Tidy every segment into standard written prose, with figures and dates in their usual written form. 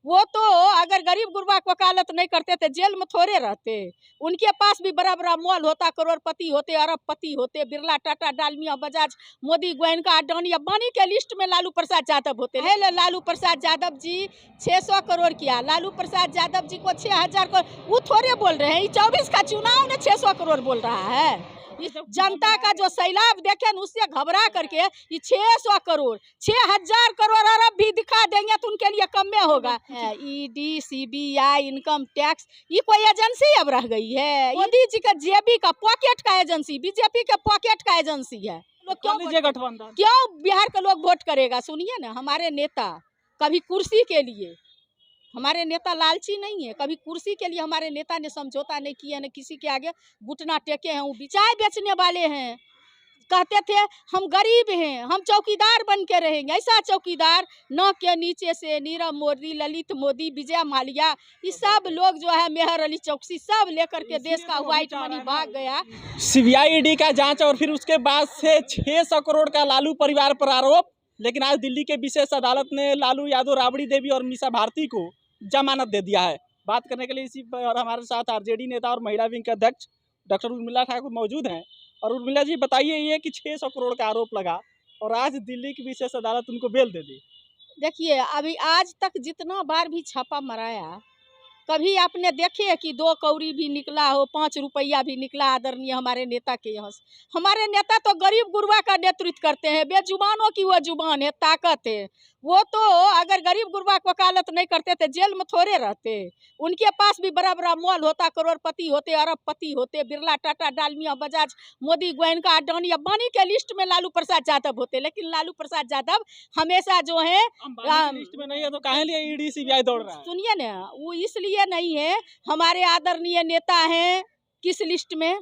वो तो अगर गरीब गुरबा को वकालत नहीं करते थे जेल में थोड़े रहते। उनके पास भी बड़ा बड़ा मॉल होता, करोड़पति होते, अरबपति होते, बिरला, टाटा, डालमिया, बजाज, मोदी, गोयनका, अडानी, अंबानी के लिस्ट में लालू प्रसाद यादव होते। है लालू प्रसाद यादव जी 600 करोड़ किया, लालू प्रसाद यादव जी को 6000 करोड़, वो थोड़े बोल रहे हैं। 24 का चुनाव में 600 करोड़ बोल रहा है। जनता का जो सैलाब देखे न उससे घबरा करके ये 600 करोड़ 6000 करोड़ अरब भी दिखा देंगे तो उनके लिए कम में होगा। ईडी, सीबीआई, इनकम टैक्स, ये कोई एजेंसी अब रह गई है? मोदी जी का जेबी का पॉकेट का एजेंसी, बीजेपी के पॉकेट का एजेंसी है। क्यों बिहार के लोग वोट करेगा? सुनिए ना, हमारे नेता कभी कुर्सी के लिए, हमारे नेता लालची नहीं है। कभी कुर्सी के लिए हमारे नेता ने समझौता नहीं किया, न किसी के आगे घुटना टेके हैं। वो चाय बेचने वाले हैं, कहते थे हम गरीब हैं, हम चौकीदार बन के रहेंगे। ऐसा चौकीदार न के नीचे से नीरव मोदी, ललित मोदी, विजय माल्या, ये सब लोग जो है, मेहर अली चौकसी, सब लेकर के देश का व्हाइट मनी भाग गया। सीबीआई ईडी का जांच और फिर उसके बाद से 600 करोड़ का लालू परिवार पर आरोप। लेकिन आज दिल्ली के विशेष अदालत ने लालू यादव, राबड़ी देवी और मीसा भारती को जमानत दे दिया है। बात करने के लिए इसी पर हमारे साथ आरजेडी नेता और महिला विंग के अध्यक्ष डॉक्टर उर्मिला ठाकुर मौजूद हैं। और उर्मिला जी, बताइए ये कि 600 करोड़ का आरोप लगा और आज दिल्ली की विशेष अदालत उनको बेल दे दी। देखिए, अभी आज तक जितना बार भी छापा मराया, कभी आपने देखे कि 2 कौड़ी भी निकला हो, 5 रुपया भी निकला आदरणीय हमारे नेता के यहाँ से? हमारे नेता तो गरीब गुरबा का नेतृत्व करते हैं, बेजुबानों की वो जुबान है, ताकत है। वो तो अगर गरीब गुरबा को वकालत नहीं करते थे जेल में थोड़े रहते। उनके पास भी बड़ा बड़ा मॉल होता, करोड़पति होते, अरबपति होते, बिरला, टाटा, डालमिया, बजाज, मोदी, गोयनका, अडानी, अंबानी के लिस्ट में लालू प्रसाद यादव होते। लेकिन लालू प्रसाद यादव हमेशा जो है लिस्ट में नहीं है तो काहे लिए ईडी सीबीआई दौड़ रहा है? सुनिए ना, वो इसलिए नहीं है, हमारे आदरणीय नेता हैं किस लिस्ट में?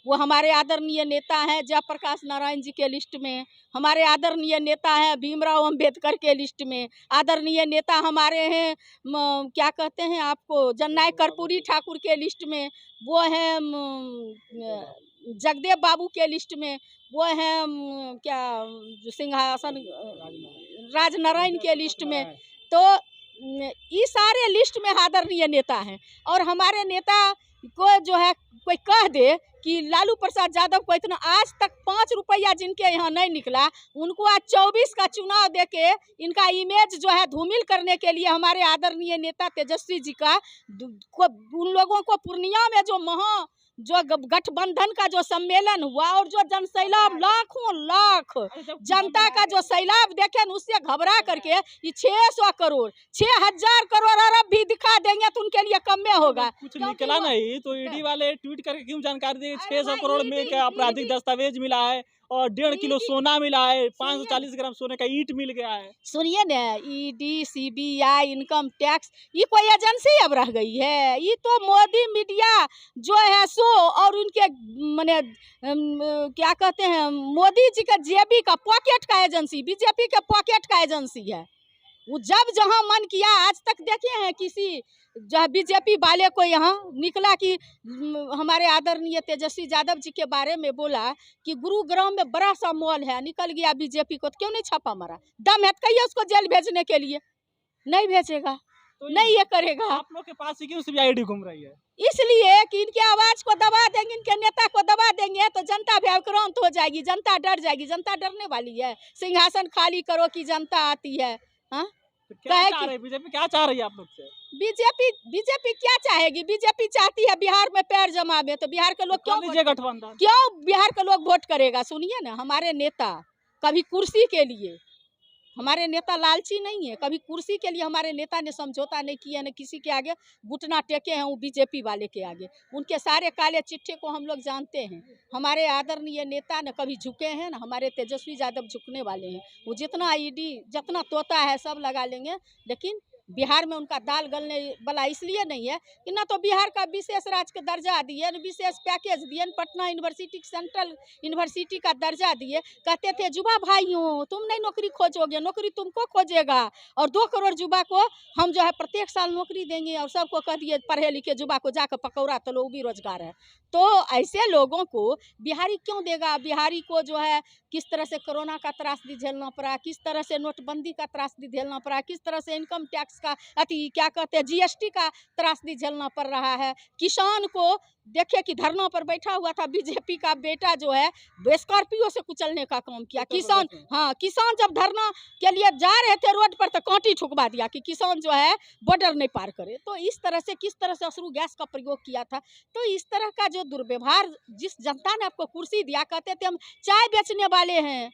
वो हमारे आदरणीय नेता हैं जयप्रकाश नारायण जी के लिस्ट में, हमारे आदरणीय नेता हैं भीमराव अंबेडकर के लिस्ट में, आदरणीय नेता हमारे हैं क्या कहते हैं आपको, जननायक कर्पूरी ठाकुर के लिस्ट में, वो हैं जगदेव बाबू के लिस्ट में, वो हैं क्या सिंहासन राजनारायण के लिस्ट में। तो ये सारे लिस्ट में आदरणीय नेता हैं। और हमारे नेता को जो है कोई कह दे कि लालू प्रसाद यादव को इतना आज तक 5 रुपया जिनके यहाँ नहीं निकला, उनको आज 24 का चुनाव देके इनका इमेज जो है धूमिल करने के लिए हमारे आदरणीय नेता तेजस्वी जी का उन लोगों को पूर्णिया में जो गठबंधन का जो सम्मेलन हुआ और जो जनसैलाब, लाखों लाख जनता का जो सैलाब देखे न उससे घबरा करके ये 600 करोड़ 6000 करोड़ अरब भी दिखा देंगे तो उनके लिए कम में होगा। कुछ निकला नहीं तो ईडी वाले ट्वीट करके क्यों जानकारी देंगे? 600 करोड़ में क्या आपराधिक दस्तावेज मिला है और 1.5 किलो सोना मिला है, 540 ग्राम सोने का ईंट मिल गया है। सुनिए ना, ईडी, सीबीआई, इनकम टैक्स, ये कोई एजेंसी अब रह गई है? ये तो मोदी मीडिया जो है सो और उनके माने क्या कहते हैं, मोदी जी का जेबी का पॉकेट का एजेंसी, बीजेपी के पॉकेट का एजेंसी है। वो जब जहां मन किया, आज तक देखे हैं किसी जो बीजेपी वाले को यहाँ निकला कि हमारे आदरणीय तेजस्वी यादव जी के बारे में बोला कि गुरुग्राम में बड़ा सा मॉल है, निकल गया बीजेपी को, तो क्यों नहीं छापा मारा? दम है तो कहिए उसको जेल भेजने के लिए, नहीं भेजेगा तो नहीं ये करेगा। आप लोग के पास ही क्यों सीबीआई ईडी घूम रही है? इसलिए कि इनके आवाज को दबा देंगे, इनके नेता को दबा देंगे तो जनता व्याक्रांत हो जाएगी, जनता डर जाएगी। जनता डरने वाली है? सिंहासन खाली करो कि जनता आती है। हाँ, तो क्या चाह रही है बीजेपी? क्या चाह रही है आप लोग से? बीजेपी क्या चाहेगी? बीजेपी चाहती है बिहार में पैर जमावे, तो बिहार के लोग क्यों बिहार के लोग वोट करेगा? सुनिए ना, हमारे नेता कभी कुर्सी के लिए, हमारे नेता लालची नहीं है। कभी कुर्सी के लिए हमारे नेता ने समझौता नहीं किया, न किसी के आगे घुटना टेके हैं वो बीजेपी वाले के आगे। उनके सारे काले चिट्ठे को हम लोग जानते हैं। हमारे आदरणीय नेता न कभी झुके हैं, न हमारे तेजस्वी यादव झुकने वाले हैं। वो जितना ईडी जितना तोता है सब लगा लेंगे, लेकिन बिहार में उनका दाल गलने वाला इसलिए नहीं है कि ना तो बिहार का विशेष राज्य का दर्जा दिए, न विशेष पैकेज दिए, न पटना यूनिवर्सिटी सेंट्रल यूनिवर्सिटी का दर्जा दिए। कहते थे जुबा भाइयों तुम नहीं नौकरी खोजोगे, नौकरी तुमको खोजेगा, और 2 करोड़ जुबा को हम जो है प्रत्येक साल नौकरी देंगे। और सबको कह दिए पढ़े लिखे जुबा को जाकर पकौड़ा तलो, वो भी रोजगार है। तो ऐसे लोगों को बिहारी क्यों देगा? बिहारी को जो है किस तरह से कोरोना का त्रासदी झेलना पड़ा, किस तरह से नोटबंदी का त्रासदी झेलना पड़ा, किस तरह से इनकम टैक्स टैक्स का क्या कहते हैं जीएसटी का त्रासदी झेलना पड़ रहा है। किसान को देखे कि धरना पर बैठा हुआ था बीजेपी का बेटा जो है स्कॉर्पियो से कुचलने का काम किया। किसान, हाँ, किसान जब धरना के लिए जा रहे थे रोड पर तो कांटी ठुकवा दिया कि किसान जो है बॉर्डर नहीं पार करे। तो इस तरह से किस तरह से अश्रु गैस का प्रयोग किया था। तो इस तरह का जो दुर्व्यवहार, जिस जनता ने आपको कुर्सी दिया, कहते थे हम चाय बेचने वाले हैं,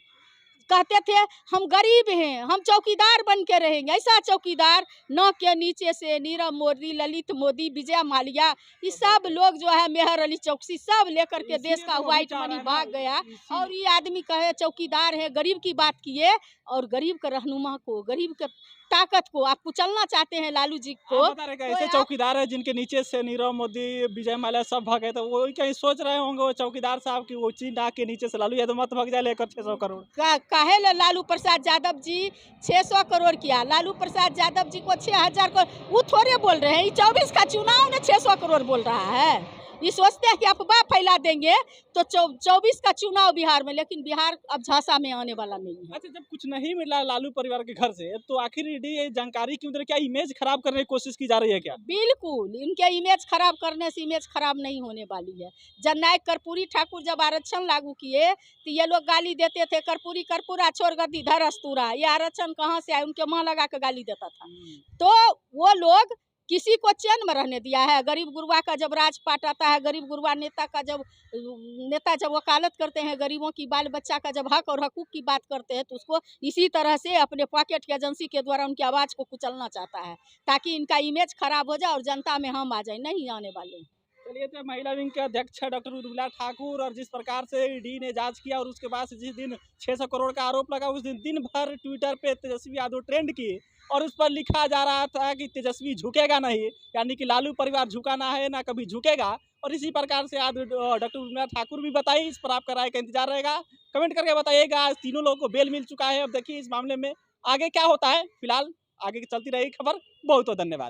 कहते थे हम गरीब हैं, हम चौकीदार बन के रहेंगे। ऐसा चौकीदार न के नीचे से नीरव मोदी, ललित मोदी, विजय माल्या, ये सब लोग जो है मेहर अली चौकसी सब लेकर के देश का व्हाइट मनी भाग गया। और ये आदमी कहे चौकीदार है, गरीब की बात किए और गरीब के रहनुमा को, गरीब के ताकत को आप कुचलना चाहते हैं लालू जी को। ऐसे चौकीदार है जिनके नीचे से नीरव मोदी, विजय माल्या सब भागे, तो वो कहीं सोच रहे होंगे वो चौकीदार साहब की वो चीन नाक के नीचे से लालू यादव मत भाग जाए लेकर 600 करोड़। काहे लालू प्रसाद यादव जी 600 करोड़ किया, लालू प्रसाद यादव जी को 6000 करोड़, वो थोड़े बोल रहे हैं। 24 का चुनाव में 600 करोड़ बोल रहा है। ये सोचते हैं कि अफवाह फैला देंगे तो 24 का चुनाव बिहार में, लेकिन बिहार अब झांसा में आने वाला नहीं है। अच्छा, जब कुछ नहीं मिला लालू परिवार के घर से तो आखिर ये जानकारी क्यों दे रहे? क्या इमेज खराब करने की कोशिश की जा रही है क्या? बिल्कुल, इनके इमेज खराब करने से इमेज खराब नहीं होने वाली है। जननायक कर्पूरी ठाकुर जब आरक्षण लागू किए तो ये लोग गाली देते थे, कर्पूरी कर्पूरा छोड़ गद्दी धर अस्तूरा, ये आरक्षण कहाँ से आए, उनके मुँह लगा के गाली देता था। तो वो लोग किसी को चैन में रहने दिया है। गरीब गुरबा का जब राजपाट आता है, गरीब गुरबा नेता का जब वकालत करते हैं, गरीबों की बाल बच्चा का जब हक और हकूक की बात करते हैं, तो उसको इसी तरह से अपने पॉकेट की एजेंसी के द्वारा उनकी आवाज़ को कुचलना चाहता है, ताकि इनका इमेज खराब हो जाए और जनता में हम आ जाए। नहीं आने वाले। चलिए, तो महिला विंग के अध्यक्ष डॉक्टर उर्मिला ठाकुर, और जिस प्रकार से ईडी ने जांच किया और उसके बाद से जिस दिन 600 करोड़ का आरोप लगा, उस दिन भर ट्विटर पे तेजस्वी यादव ट्रेंड किए और उस पर लिखा जा रहा था कि तेजस्वी झुकेगा नहीं, यानी कि लालू परिवार झुकाना है ना कभी झुकेगा। और इसी प्रकार से आज डॉक्टर उर्मिला ठाकुर भी बताई। इस पर आपका राय का इंतजार रहेगा, कमेंट करके बताइएगा। आज तीनों लोगों को बेल मिल चुका है। अब देखिए इस मामले में आगे क्या होता है। फिलहाल आगे चलती रहेगी खबर। बहुत बहुत धन्यवाद।